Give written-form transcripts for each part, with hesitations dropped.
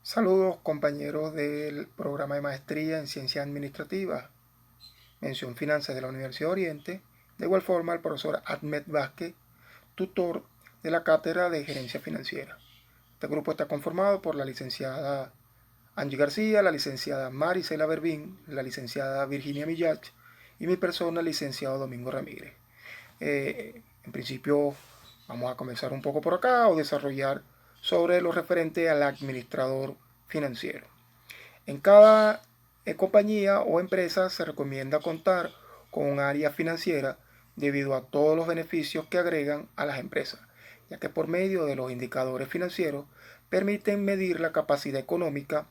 Saludos compañeros del programa de maestría en Ciencias Administrativas, mención Finanzas de la Universidad de Oriente. De igual forma, el profesor Ahmed Vázquez, tutor de la Cátedra de Gerencia Financiera. Este grupo está conformado por la licenciada Angie García, la licenciada Maricela Berbín, la licenciada Virginia Millach y mi persona, el licenciado Domingo Ramírez. En principio, vamos a comenzar un poco por acá o desarrollar sobre lo referente al administrador financiero. En cada compañía o empresa se recomienda contar con un área financiera debido a todos los beneficios que agregan a las empresas, ya que por medio de los indicadores financieros permiten medir la capacidad económica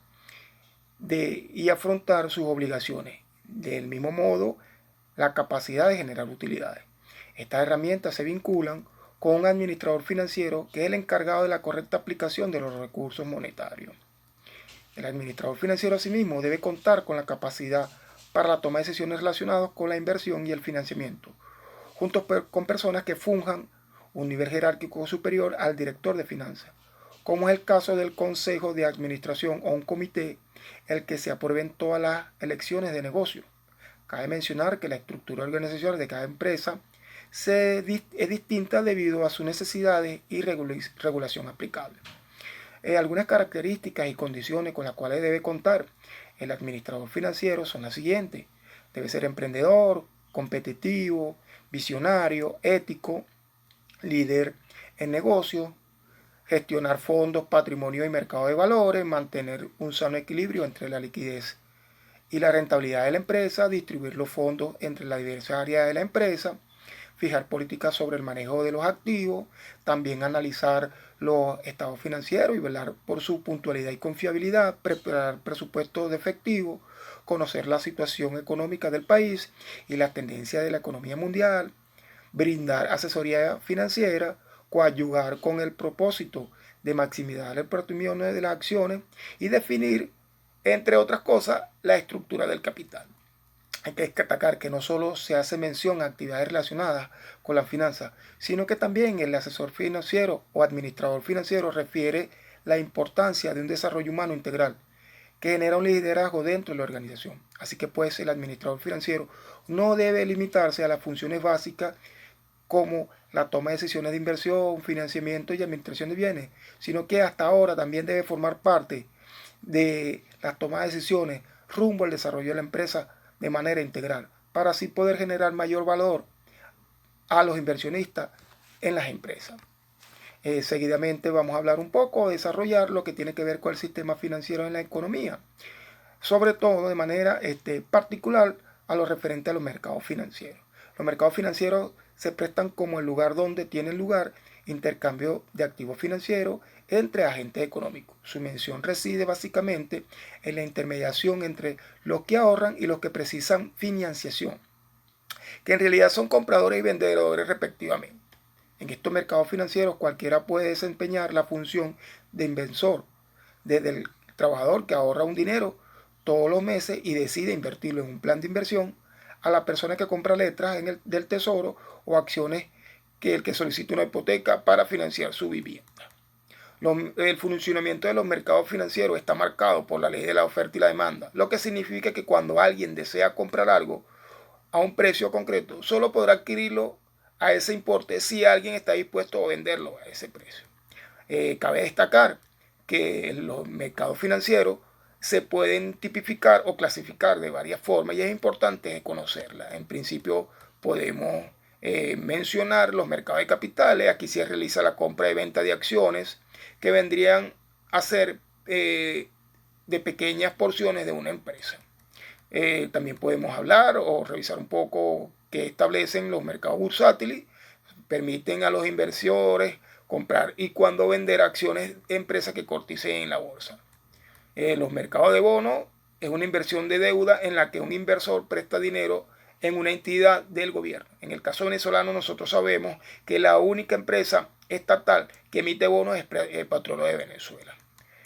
y afrontar sus obligaciones. Del mismo modo, la capacidad de generar utilidades. Estas herramientas se vinculan con un administrador financiero que es el encargado de la correcta aplicación de los recursos monetarios. El administrador financiero asimismo debe contar con la capacidad para la toma de decisiones relacionadas con la inversión y el financiamiento, junto con personas que funjan un nivel jerárquico superior al director de finanzas, como es el caso del consejo de administración o un comité, el que se aprueben todas las elecciones de negocio. Cabe mencionar que la estructura organizacional de cada empresa es distinta debido a sus necesidades y regulación aplicable. Algunas características y condiciones con las cuales debe contar el administrador financiero son las siguientes. Debe ser emprendedor, competitivo, visionario, ético, líder en negocio, gestionar fondos, patrimonio y mercado de valores, mantener un sano equilibrio entre la liquidez y la rentabilidad de la empresa, distribuir los fondos entre las diversas áreas de la empresa, fijar políticas sobre el manejo de los activos, también analizar los estados financieros y velar por su puntualidad y confiabilidad, preparar presupuestos de efectivo, conocer la situación económica del país y las tendencias de la economía mundial, brindar asesoría financiera, coadyuvar con el propósito de maximizar el patrimonio de las acciones y definir, entre otras cosas, la estructura del capital. Hay que destacar que no solo se hace mención a actividades relacionadas con la finanza, sino que también el asesor financiero o administrador financiero refiere la importancia de un desarrollo humano integral que genera un liderazgo dentro de la organización. Así que pues el administrador financiero no debe limitarse a las funciones básicas como la toma de decisiones de inversión, financiamiento y administración de bienes, sino que hasta ahora también debe formar parte de la toma de decisiones rumbo al desarrollo de la empresa de manera integral, para así poder generar mayor valor a los inversionistas en las empresas. Seguidamente vamos a hablar un poco, desarrollar lo que tiene que ver con el sistema financiero en la economía, sobre todo de manera particular a lo referente a los mercados financieros. Los mercados financieros se prestan como el lugar donde tienen lugar intercambio de activos financieros entre agentes económicos. Su mención reside básicamente en la intermediación entre los que ahorran y los que precisan financiación, que en realidad son compradores y vendedores respectivamente. En estos mercados financieros cualquiera puede desempeñar la función de inversor, desde el trabajador que ahorra un dinero todos los meses y decide invertirlo en un plan de inversión, a la persona que compra letras del tesoro o acciones que el que solicita una hipoteca para financiar su vivienda. El funcionamiento de los mercados financieros está marcado por la ley de la oferta y la demanda, lo que significa que cuando alguien desea comprar algo a un precio concreto, solo podrá adquirirlo a ese importe si alguien está dispuesto a venderlo a ese precio. Cabe destacar que los mercados financieros se pueden tipificar o clasificar de varias formas y es importante conocerlas. En principio podemos mencionar los mercados de capitales. Aquí se realiza la compra y venta de acciones que vendrían a ser de pequeñas porciones de una empresa. También podemos hablar o revisar un poco qué establecen los mercados bursátiles. Permiten a los inversores comprar y cuando vender acciones de empresas que coticen en la bolsa. Los mercados de bonos es una inversión de deuda en la que un inversor presta dinero en una entidad del gobierno. En el caso venezolano nosotros sabemos que la única empresa estatal que emite bonos es el Petróleo de Venezuela.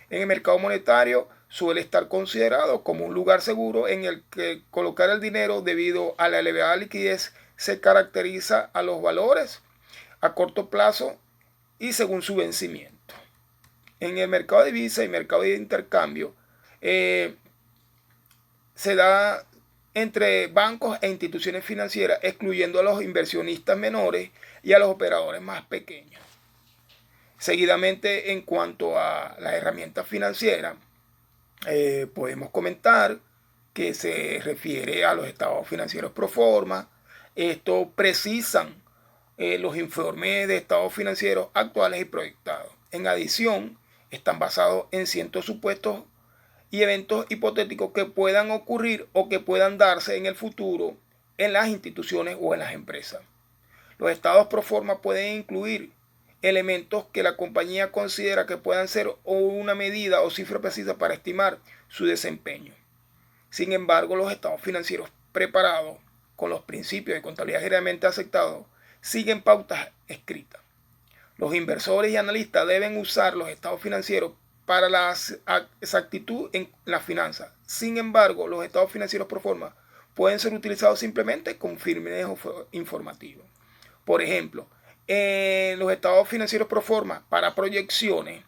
En el mercado monetario suele estar considerado como un lugar seguro en el que colocar el dinero debido a la elevada liquidez se caracteriza a los valores a corto plazo y según su vencimiento. en el mercado de divisa y mercado de intercambio se da entre bancos e instituciones financieras, excluyendo a los inversionistas menores y a los operadores más pequeños. Seguidamente, en cuanto a las herramientas financieras, podemos comentar que se refiere a los estados financieros pro forma. Estos precisan los informes de estados financieros actuales y proyectados. En adición, están basados en ciertos supuestos y eventos hipotéticos que puedan ocurrir o que puedan darse en el futuro en las instituciones o en las empresas. Los estados pro forma pueden incluir elementos que la compañía considera que puedan ser una medida o cifra precisa para estimar su desempeño. Sin embargo, los estados financieros preparados con los principios de contabilidad generalmente aceptados siguen pautas escritas. Los inversores y analistas deben usar los estados financieros para la exactitud en las finanzas. Sin embargo, los estados financieros pro forma pueden ser utilizados simplemente con fines informativos. Por ejemplo, los estados financieros pro forma para proyecciones.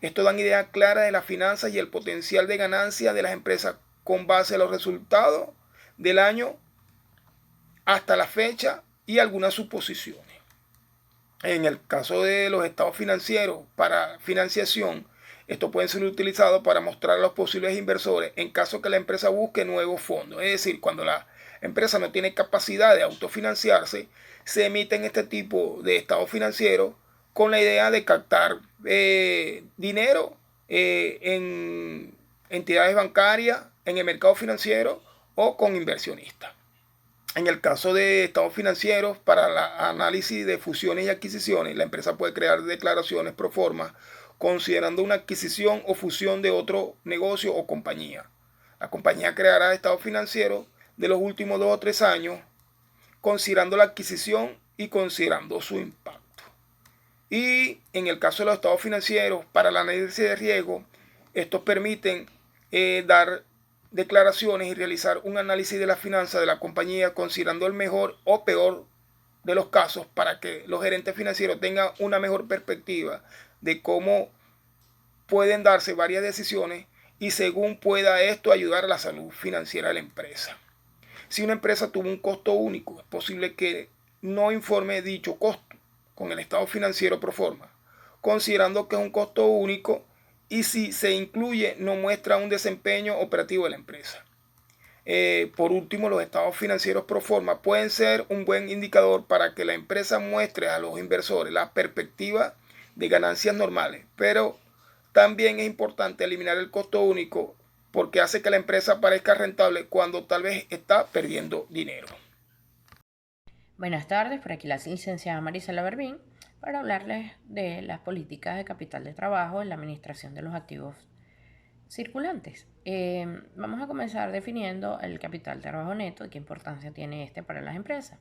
Esto dan ideas claras de las finanzas y el potencial de ganancia de las empresas con base a los resultados del año hasta la fecha y algunas suposiciones. En el caso de los estados financieros para financiación, estos pueden ser utilizados para mostrar a los posibles inversores en caso que la empresa busque nuevos fondos. Es decir, cuando la empresa no tiene capacidad de autofinanciarse, se emiten este tipo de estados financieros con la idea de captar dinero en entidades bancarias, en el mercado financiero o con inversionistas. En el caso de estados financieros para el análisis de fusiones y adquisiciones, la empresa puede crear declaraciones pro forma considerando una adquisición o fusión de otro negocio o compañía. La compañía creará estados financieros de los últimos 2 o 3 años, considerando la adquisición y considerando su impacto. Y en el caso de los estados financieros para el análisis de riesgo, estos permiten dar declaraciones y realizar un análisis de la finanza de la compañía considerando el mejor o peor de los casos para que los gerentes financieros tengan una mejor perspectiva de cómo pueden darse varias decisiones y según pueda esto ayudar a la salud financiera de la empresa. Si una empresa tuvo un costo único, es posible que no informe dicho costo con el estado financiero pro forma, considerando que es un costo único y si se incluye no muestra un desempeño operativo de la empresa. Por último, los estados financieros pro forma pueden ser un buen indicador para que la empresa muestre a los inversores la perspectiva de ganancias normales, pero también es importante eliminar el costo único porque hace que la empresa parezca rentable cuando tal vez está perdiendo dinero. Buenas tardes, por aquí la licenciada Marisela Berbín para hablarles de las políticas de capital de trabajo en la administración de los activos circulantes. Vamos a comenzar definiendo el capital de trabajo neto y qué importancia tiene este para las empresas.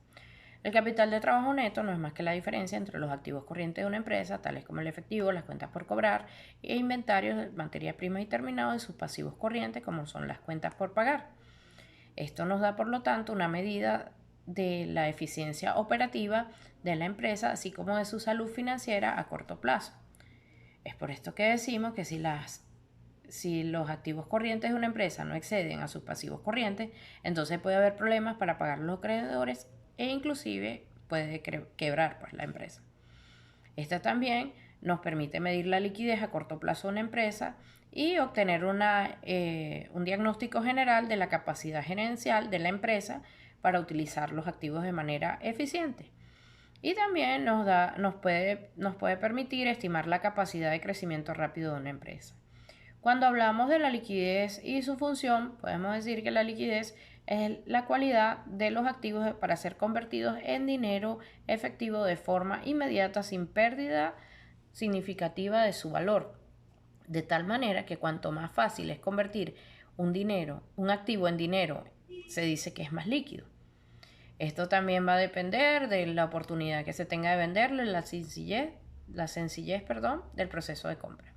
El capital de trabajo neto no es más que la diferencia entre los activos corrientes de una empresa, tales como el efectivo, las cuentas por cobrar e inventarios de materias primas y terminados de sus pasivos corrientes, como son las cuentas por pagar. Esto nos da, por lo tanto, una medida de la eficiencia operativa de la empresa, así como de su salud financiera a corto plazo. Es por esto que decimos que si los activos corrientes de una empresa no exceden a sus pasivos corrientes, entonces puede haber problemas para pagar a los acreedores e inclusive puede quebrar la empresa. Esta también nos permite medir la liquidez a corto plazo de una empresa y obtener un diagnóstico general de la capacidad gerencial de la empresa para utilizar los activos de manera eficiente. Y también nos puede permitir estimar la capacidad de crecimiento rápido de una empresa. Cuando hablamos de la liquidez y su función, podemos decir que la liquidez es la cualidad de los activos para ser convertidos en dinero efectivo de forma inmediata sin pérdida significativa de su valor. De tal manera que cuanto más fácil es convertir un activo en dinero, se dice que es más líquido. Esto también va a depender de la oportunidad que se tenga de venderlo y la sencillez del proceso de compra.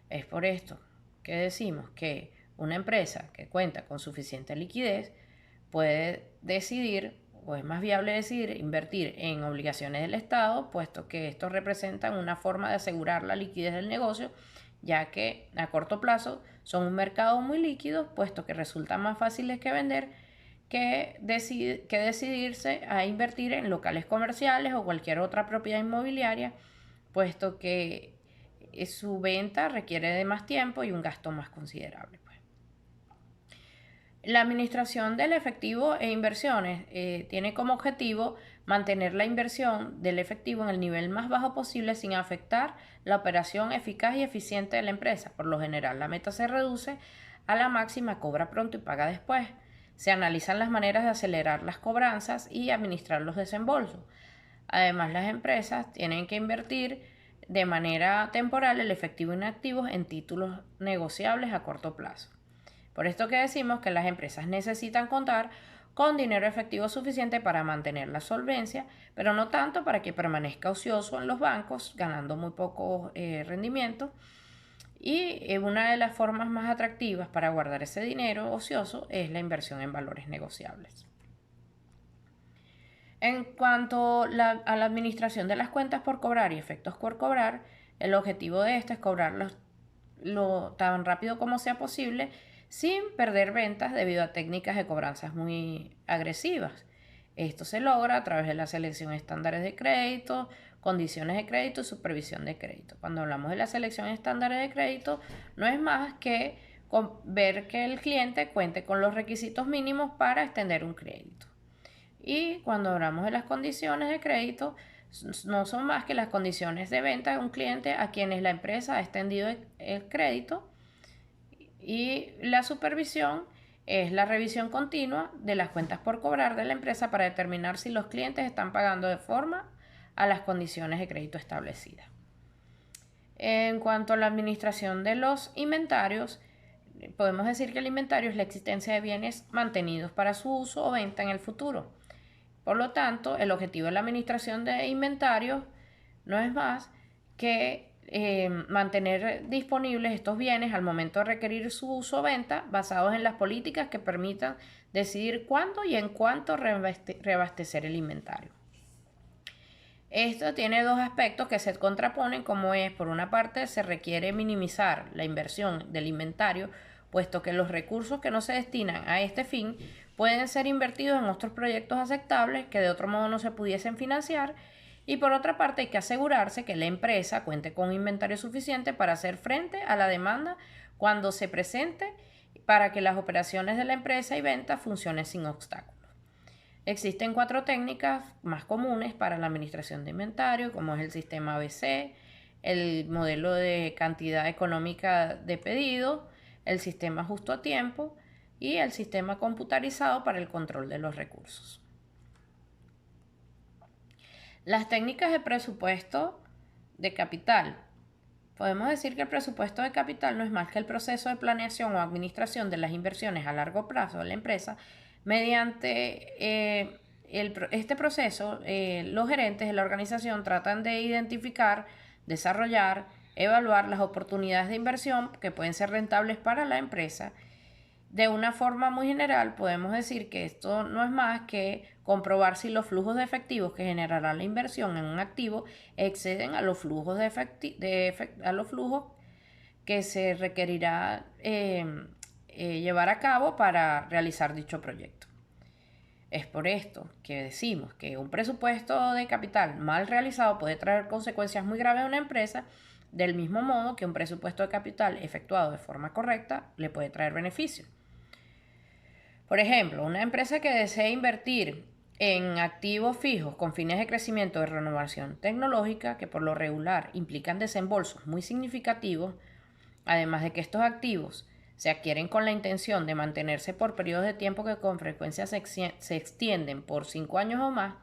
Es por esto que decimos que una empresa que cuenta con suficiente liquidez puede decidir, o es más viable decidir, invertir en obligaciones del Estado, puesto que estos representan una forma de asegurar la liquidez del negocio ya que a corto plazo son un mercado muy líquido, puesto que resultan más fáciles que vender que decidirse a invertir en locales comerciales o cualquier otra propiedad inmobiliaria, puesto que su venta requiere de más tiempo y un gasto más considerable. La administración del efectivo e inversiones tiene como objetivo mantener la inversión del efectivo en el nivel más bajo posible sin afectar la operación eficaz y eficiente de la empresa. Por lo general, la meta se reduce a la máxima: cobra pronto y paga después. Se analizan las maneras de acelerar las cobranzas y administrar los desembolsos. Además, las empresas tienen que invertir de manera temporal el efectivo inactivo en títulos negociables a corto plazo. Por esto que decimos que las empresas necesitan contar con dinero efectivo suficiente para mantener la solvencia, pero no tanto para que permanezca ocioso en los bancos, ganando muy poco rendimiento. Y una de las formas más atractivas para guardar ese dinero ocioso es la inversión en valores negociables. En cuanto a la administración de las cuentas por cobrar y efectos por cobrar, el objetivo de esto es cobrarlos lo tan rápido como sea posible sin perder ventas debido a técnicas de cobranzas muy agresivas. Esto se logra a través de la selección de estándares de crédito, condiciones de crédito y supervisión de crédito. Cuando hablamos de la selección de estándares de crédito, no es más que ver que el cliente cuente con los requisitos mínimos para extender un crédito. Y cuando hablamos de las condiciones de crédito, no son más que las condiciones de venta de un cliente a quienes la empresa ha extendido el crédito. Y la supervisión es la revisión continua de las cuentas por cobrar de la empresa para determinar si los clientes están pagando de forma a las condiciones de crédito establecidas. En cuanto a la administración de los inventarios, podemos decir que el inventario es la existencia de bienes mantenidos para su uso o venta en el futuro. Por lo tanto, el objetivo de la administración de inventarios no es más que mantener disponibles estos bienes al momento de requerir su uso o venta, basados en las políticas que permitan decidir cuándo y en cuánto reabastecer el inventario. Esto tiene dos aspectos que se contraponen, como es: por una parte, se requiere minimizar la inversión del inventario, puesto que los recursos que no se destinan a este fin pueden ser invertidos en otros proyectos aceptables que de otro modo no se pudiesen financiar. Y por otra parte, hay que asegurarse que la empresa cuente con un inventario suficiente para hacer frente a la demanda cuando se presente, para que las operaciones de la empresa y venta funcionen sin obstáculos. Existen 4 técnicas más comunes para la administración de inventario, como es el sistema ABC, el modelo de cantidad económica de pedido, el sistema justo a tiempo y el sistema computarizado para el control de los recursos. Las técnicas de presupuesto de capital. Podemos decir que el presupuesto de capital no es más que el proceso de planeación o administración de las inversiones a largo plazo de la empresa. Mediante este proceso, los gerentes de la organización tratan de identificar, desarrollar, evaluar las oportunidades de inversión que pueden ser rentables para la empresa. De una forma muy general, podemos decir que esto no es más que comprobar si los flujos de efectivos que generará la inversión en un activo exceden a los flujos, a los flujos que se requerirá llevar a cabo para realizar dicho proyecto. Es por esto que decimos que un presupuesto de capital mal realizado puede traer consecuencias muy graves a una empresa, del mismo modo que un presupuesto de capital efectuado de forma correcta le puede traer beneficios. Por ejemplo, una empresa que desee invertir en activos fijos con fines de crecimiento de renovación tecnológica, que por lo regular implican desembolsos muy significativos, además de que estos activos se adquieren con la intención de mantenerse por periodos de tiempo que con frecuencia se extienden por 5 años o más,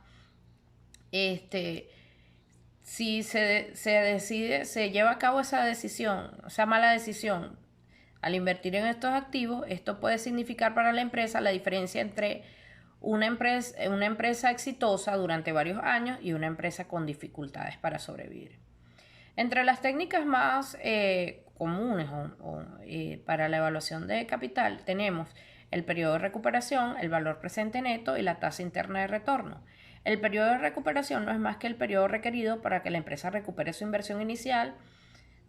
si se lleva a cabo esa mala decisión al invertir en estos activos, esto puede significar para la empresa la diferencia entre una empresa exitosa durante varios años y una empresa con dificultades para sobrevivir. Entre las técnicas más comunes para la evaluación de capital tenemos el periodo de recuperación, el valor presente neto y la tasa interna de retorno. El periodo de recuperación no es más que el periodo requerido para que la empresa recupere su inversión inicial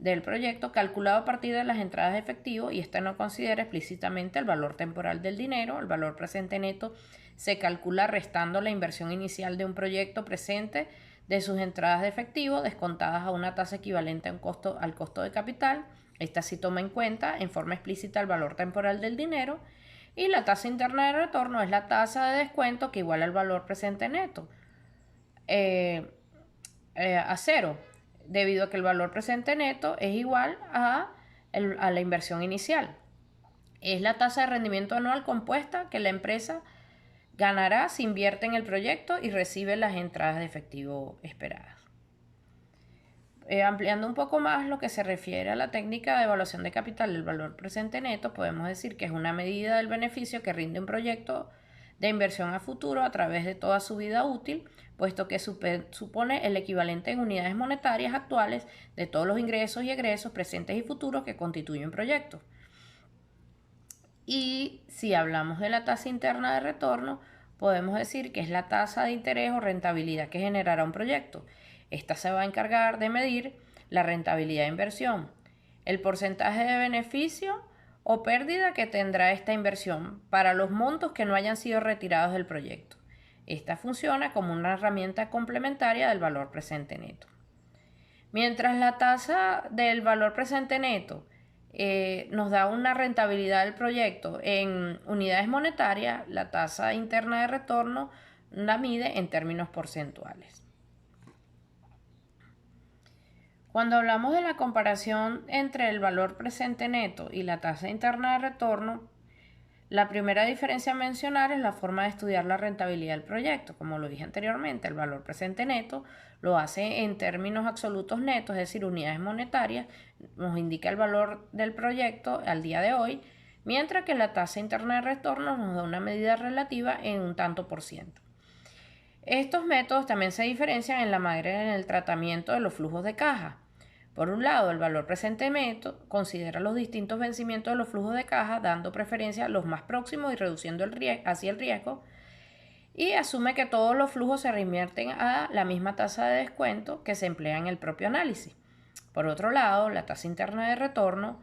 del proyecto calculado a partir de las entradas de efectivo, y esta no considera explícitamente el valor temporal del dinero. El valor presente neto se calcula restando la inversión inicial de un proyecto presente de sus entradas de efectivo descontadas a una tasa equivalente a al costo de capital. Esta sí toma en cuenta en forma explícita el valor temporal del dinero. Y la tasa interna de retorno es la tasa de descuento que iguala el valor presente neto a cero, debido a que el valor presente neto es igual a la inversión inicial. Es la tasa de rendimiento anual compuesta que la empresa ganará si invierte en el proyecto y recibe las entradas de efectivo esperadas. Ampliando un poco más lo que se refiere a la técnica de evaluación de capital del valor presente neto, podemos decir que es una medida del beneficio que rinde un proyecto de inversión a futuro a través de toda su vida útil, puesto que supone el equivalente en unidades monetarias actuales de todos los ingresos y egresos presentes y futuros que constituyen proyectos. Y si hablamos de la tasa interna de retorno, podemos decir que es la tasa de interés o rentabilidad que generará un proyecto. Esta se va a encargar de medir la rentabilidad de inversión, el porcentaje de beneficio o pérdida que tendrá esta inversión para los montos que no hayan sido retirados del proyecto. Esta funciona como una herramienta complementaria del valor presente neto. Mientras la tasa del valor presente neto nos da una rentabilidad del proyecto en unidades monetarias, la tasa interna de retorno la mide en términos porcentuales. Cuando hablamos de la comparación entre el valor presente neto y la tasa interna de retorno, la primera diferencia a mencionar es la forma de estudiar la rentabilidad del proyecto. Como lo dije anteriormente, el valor presente neto lo hace en términos absolutos netos, es decir, unidades monetarias, nos indica el valor del proyecto al día de hoy, mientras que la tasa interna de retorno nos da una medida relativa en un tanto por ciento. Estos métodos también se diferencian en la manera en el tratamiento de los flujos de caja. Por un lado, el valor presente neto considera los distintos vencimientos de los flujos de caja, dando preferencia a los más próximos y reduciendo así el riesgo, y asume que todos los flujos se reinvierten a la misma tasa de descuento que se emplea en el propio análisis. Por otro lado, la tasa interna de retorno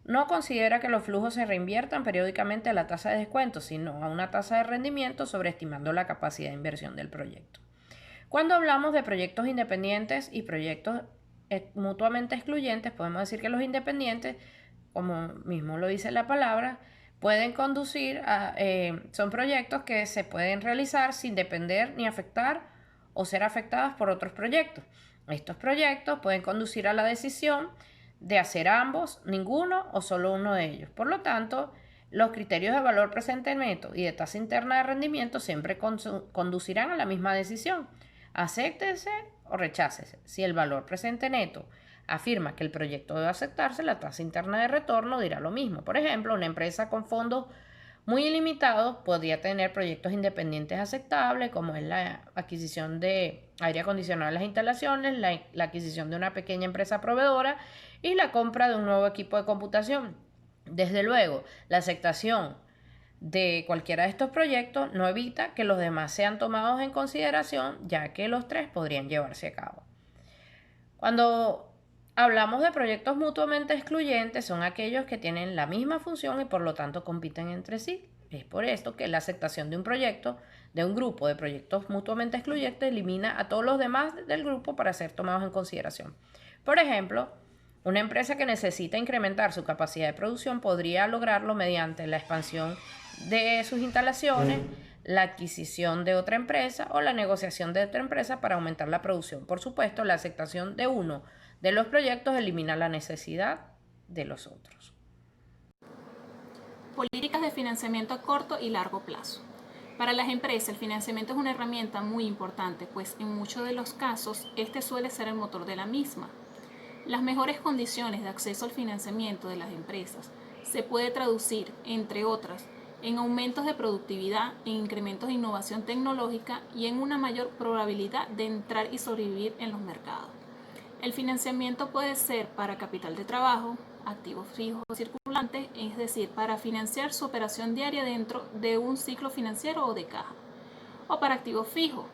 no considera que los flujos se reinviertan periódicamente a la tasa de descuento, sino a una tasa de rendimiento, sobreestimando la capacidad de inversión del proyecto. Cuando hablamos de proyectos independientes y proyectos mutuamente excluyentes, podemos decir que los independientes, como mismo lo dice la palabra, pueden conducir son proyectos que se pueden realizar sin depender ni afectar o ser afectados por otros proyectos. Estos proyectos pueden conducir a la decisión de hacer ambos, ninguno o solo uno de ellos. Por lo tanto, los criterios de valor presente neto y de tasa interna de rendimiento siempre conducirán a la misma decisión. Acéptese o rechácese. Si el valor presente neto afirma que el proyecto debe aceptarse, la tasa interna de retorno dirá lo mismo. Por ejemplo, una empresa con fondos muy ilimitados podría tener proyectos independientes aceptables, como es la adquisición de aire acondicionado en las instalaciones, la adquisición de una pequeña empresa proveedora y la compra de un nuevo equipo de computación. Desde luego, la aceptación de cualquiera de estos proyectos no evita que los demás sean tomados en consideración, ya que los tres podrían llevarse a cabo. Cuando hablamos de proyectos mutuamente excluyentes, son aquellos que tienen la misma función y por lo tanto compiten entre sí. Es por esto que la aceptación de un proyecto, de un grupo de proyectos mutuamente excluyentes, elimina a todos los demás del grupo para ser tomados en consideración. Por ejemplo, una empresa que necesita incrementar su capacidad de producción podría lograrlo mediante la expansión de sus instalaciones, la adquisición de otra empresa o la negociación de otra empresa para aumentar la producción. Por supuesto, la aceptación de uno de los proyectos elimina la necesidad de los otros. Políticas de financiamiento a corto y largo plazo. Para las empresas, el financiamiento es una herramienta muy importante, pues en muchos de los casos, este suele ser el motor de la misma. Las mejores condiciones de acceso al financiamiento de las empresas se puede traducir, entre otras, en aumentos de productividad, en incrementos de innovación tecnológica y en una mayor probabilidad de entrar y sobrevivir en los mercados. El financiamiento puede ser para capital de trabajo, activos fijos o circulantes, es decir, para financiar su operación diaria dentro de un ciclo financiero o de caja, o para activos fijos,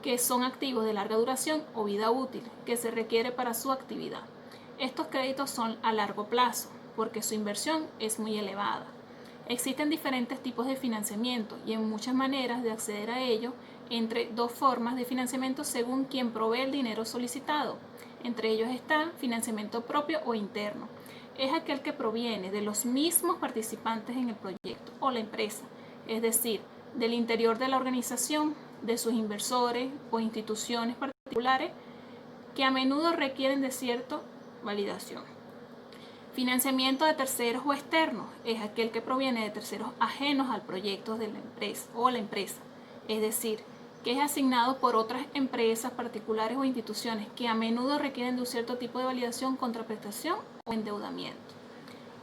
que son activos de larga duración o vida útil, que se requiere para su actividad. Estos créditos son a largo plazo, porque su inversión es muy elevada. Existen diferentes tipos de financiamiento y hay muchas maneras de acceder a ello entre dos formas de financiamiento según quien provee el dinero solicitado. Entre ellos está financiamiento propio o interno. Es aquel que proviene de los mismos participantes en el proyecto o la empresa, es decir, del interior de la organización, de sus inversores o instituciones particulares que a menudo requieren de cierta validación. Financiamiento de terceros o externos es aquel que proviene de terceros ajenos al proyecto de la empresa o la empresa, es decir, que es asignado por otras empresas particulares o instituciones que a menudo requieren de un cierto tipo de validación, contraprestación o endeudamiento.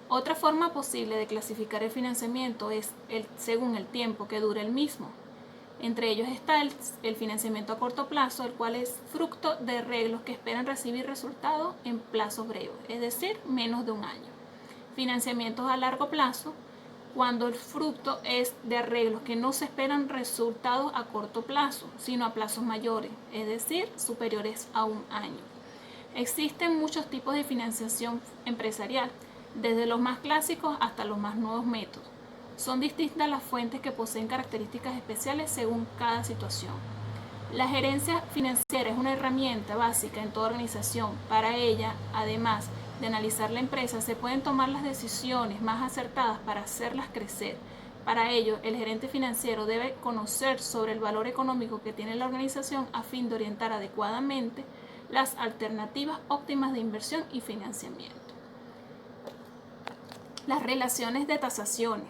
Otra forma posible de clasificar el financiamiento es según el tiempo que dura el mismo. Entre ellos está el financiamiento a corto plazo, el cual es fruto de arreglos que esperan recibir resultados en plazos breves, es decir, menos de un año. Financiamientos a largo plazo, cuando el fruto es de arreglos que no se esperan resultados a corto plazo, sino a plazos mayores, es decir, superiores a un año. Existen muchos tipos de financiación empresarial, desde los más clásicos hasta los más nuevos métodos. Son distintas las fuentes que poseen características especiales según cada situación. La gerencia financiera es una herramienta básica en toda organización. Para ella, además de analizar la empresa, se pueden tomar las decisiones más acertadas para hacerlas crecer. Para ello, el gerente financiero debe conocer sobre el valor económico que tiene la organización a fin de orientar adecuadamente las alternativas óptimas de inversión y financiamiento. Las relaciones de tasaciones.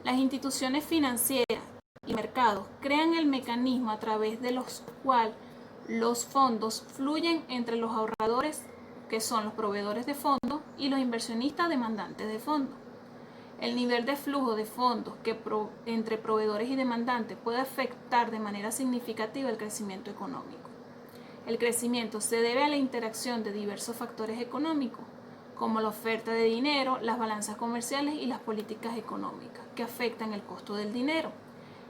Las instituciones financieras y mercados crean el mecanismo a través de los cuales los fondos fluyen entre los ahorradores, que son los proveedores de fondos, y los inversionistas demandantes de fondos. El nivel de flujo de fondos entre proveedores y demandantes puede afectar de manera significativa el crecimiento económico. El crecimiento se debe a la interacción de diversos factores económicos, como la oferta de dinero, las balanzas comerciales y las políticas económicas, que afectan el costo del dinero.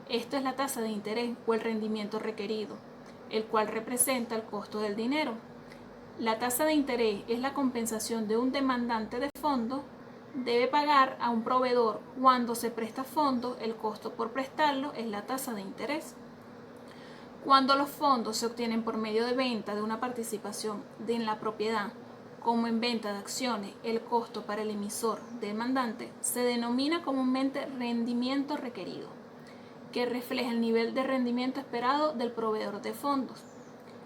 Esto es la tasa de interés o el rendimiento requerido, el cual representa el costo del dinero. La tasa de interés es la compensación de un demandante de fondos debe pagar a un proveedor cuando se presta fondos. El costo por prestarlo es la tasa de interés. Cuando los fondos se obtienen por medio de venta de una participación en la propiedad, como en venta de acciones, el costo para el emisor demandante se denomina comúnmente rendimiento requerido, que refleja el nivel de rendimiento esperado del proveedor de fondos.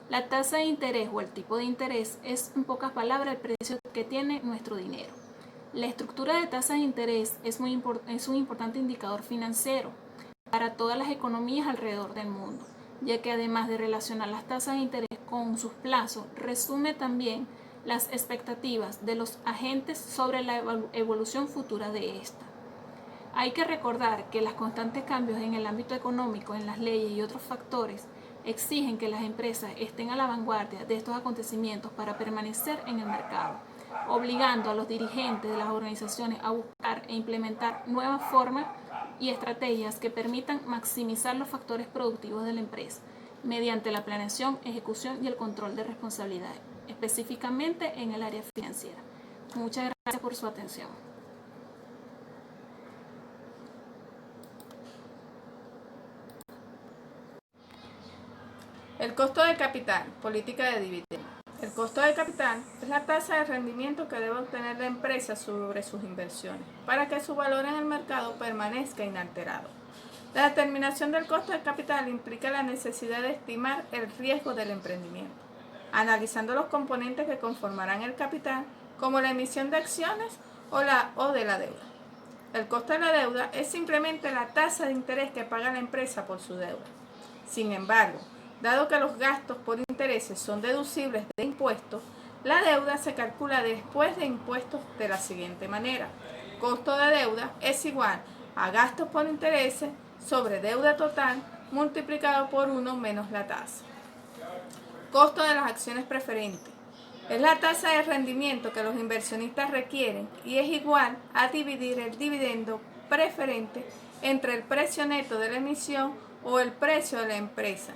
La tasa de interés o el tipo de interés es, en pocas palabras, el precio que tiene nuestro dinero. La estructura de tasas de interés es un importante indicador financiero para todas las economías alrededor del mundo, ya que además de relacionar las tasas de interés con sus plazos, resume también las expectativas de los agentes sobre la evolución futura de esta. Hay que recordar que los constantes cambios en el ámbito económico, en las leyes y otros factores exigen que las empresas estén a la vanguardia de estos acontecimientos para permanecer en el mercado, obligando a los dirigentes de las organizaciones a buscar e implementar nuevas formas y estrategias que permitan maximizar los factores productivos de la empresa mediante la planeación, ejecución y el control de responsabilidades, específicamente en el área financiera. Muchas gracias por su atención. El costo de capital, política de dividendos. El costo de capital es la tasa de rendimiento que debe obtener la empresa sobre sus inversiones para que su valor en el mercado permanezca inalterado. La determinación del costo de capital implica la necesidad de estimar el riesgo del emprendimiento, analizando los componentes que conformarán el capital, como la emisión de acciones o de la deuda. El costo de la deuda es simplemente la tasa de interés que paga la empresa por su deuda. Sin embargo, dado que los gastos por intereses son deducibles de impuestos, la deuda se calcula después de impuestos de la siguiente manera. Costo de deuda es igual a gastos por intereses sobre deuda total multiplicado por 1 menos la tasa. Costo de las acciones preferentes. Es la tasa de rendimiento que los inversionistas requieren y es igual a dividir el dividendo preferente entre el precio neto de la emisión o el precio de la empresa.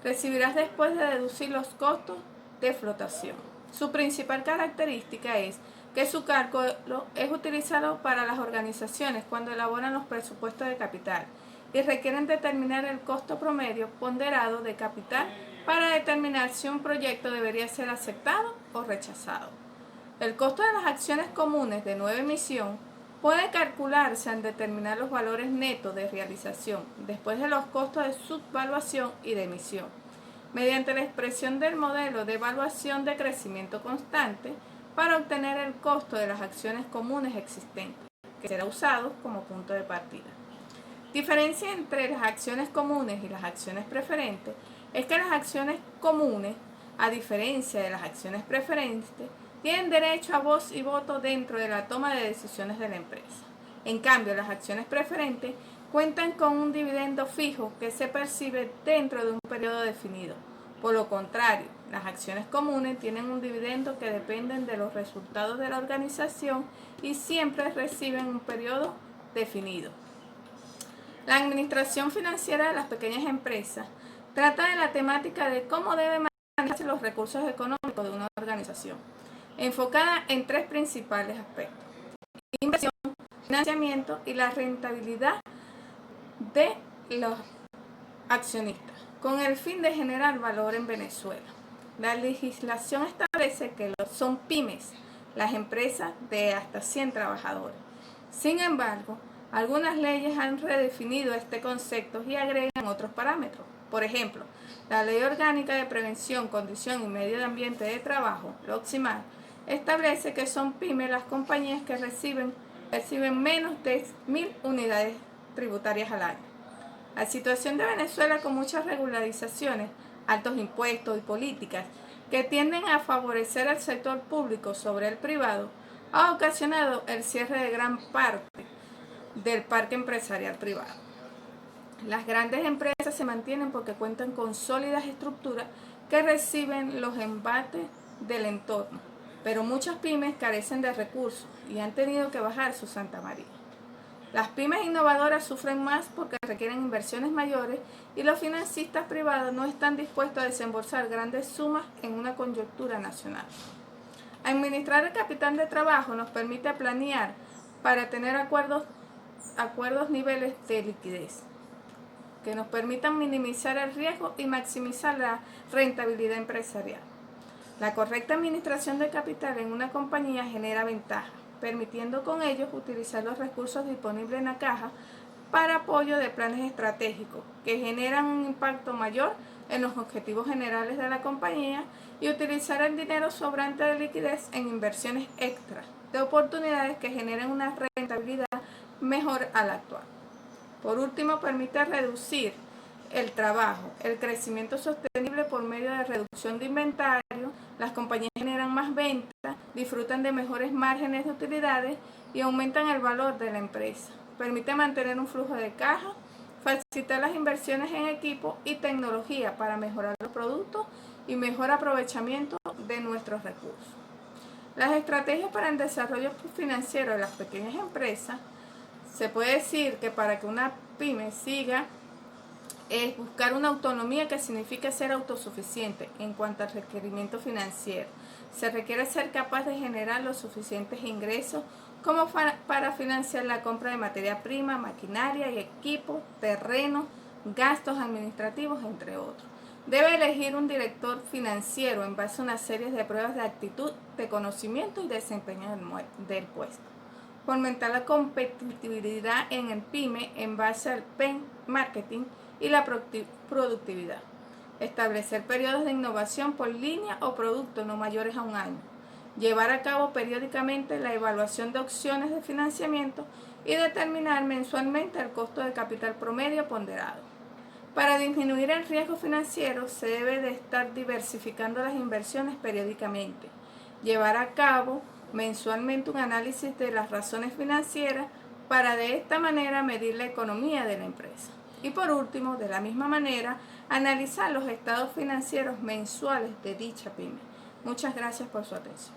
Recibirás después de deducir los costos de flotación. Su principal característica es que su cálculo es utilizado para las organizaciones cuando elaboran los presupuestos de capital y requieren determinar el costo promedio ponderado de capital para determinar si un proyecto debería ser aceptado o rechazado. El costo de las acciones comunes de nueva emisión puede calcularse al determinar los valores netos de realización después de los costos de subvaluación y de emisión, mediante la expresión del modelo de evaluación de crecimiento constante para obtener el costo de las acciones comunes existentes, que será usado como punto de partida. Diferencia entre las acciones comunes y las acciones preferentes es que las acciones comunes, a diferencia de las acciones preferentes, tienen derecho a voz y voto dentro de la toma de decisiones de la empresa. En cambio, las acciones preferentes cuentan con un dividendo fijo que se percibe dentro de un periodo definido. Por lo contrario, las acciones comunes tienen un dividendo que dependen de los resultados de la organización y siempre reciben un periodo definido. La administración financiera de las pequeñas empresas trata de la temática de cómo deben manejarse los recursos económicos de una organización, enfocada en tres principales aspectos: inversión, financiamiento y la rentabilidad de los accionistas, con el fin de generar valor en Venezuela. La legislación establece que son pymes las empresas de hasta 100 trabajadores. Sin embargo, algunas leyes han redefinido este concepto y agregan otros parámetros. Por ejemplo, la Ley Orgánica de Prevención, Condición y Medio Ambiente de Trabajo, LOCSIMAT, establece que son pymes las compañías que reciben menos de 1.000 unidades tributarias al año. La situación de Venezuela, con muchas regularizaciones, altos impuestos y políticas que tienden a favorecer al sector público sobre el privado, ha ocasionado el cierre de gran parte del parque empresarial privado. Las grandes empresas se mantienen porque cuentan con sólidas estructuras que reciben los embates del entorno, pero muchas pymes carecen de recursos y han tenido que bajar su Santa María. Las pymes innovadoras sufren más porque requieren inversiones mayores y los financistas privados no están dispuestos a desembolsar grandes sumas en una coyuntura nacional. Administrar el capital de trabajo nos permite planear para tener acuerdos niveles de liquidez que nos permitan minimizar el riesgo y maximizar la rentabilidad empresarial. La correcta administración de capital en una compañía genera ventajas, permitiendo con ellos utilizar los recursos disponibles en la caja para apoyo de planes estratégicos que generan un impacto mayor en los objetivos generales de la compañía y utilizar el dinero sobrante de liquidez en inversiones extras de oportunidades que generen una rentabilidad mejor a la actual. Por último, permite reducir el trabajo, el crecimiento sostenible por medio de reducción de inventario, las compañías generan más ventas, disfrutan de mejores márgenes de utilidades y aumentan el valor de la empresa. Permite mantener un flujo de caja, facilitar las inversiones en equipo y tecnología para mejorar los productos y mejor aprovechamiento de nuestros recursos. Las estrategias para el desarrollo financiero de las pequeñas empresas, se puede decir que para que una pyme siga es buscar una autonomía, que significa ser autosuficiente en cuanto al requerimiento financiero. Se requiere ser capaz de generar los suficientes ingresos como para financiar la compra de materia prima, maquinaria y equipo, terreno, gastos administrativos, entre otros. Debe elegir un director financiero en base a una serie de pruebas de actitud, de conocimiento y desempeño del puesto. Fomentar la competitividad en el PYME en base al marketing y la productividad. Establecer periodos de innovación por línea o producto no mayores a un año. Llevar a cabo periódicamente la evaluación de opciones de financiamiento y determinar mensualmente el costo de capital promedio ponderado. Para disminuir el riesgo financiero se debe de estar diversificando las inversiones periódicamente. Llevar a cabo mensualmente un análisis de las razones financieras para de esta manera medir la economía de la empresa. Y por último, de la misma manera, analizar los estados financieros mensuales de dicha pyme. Muchas gracias por su atención.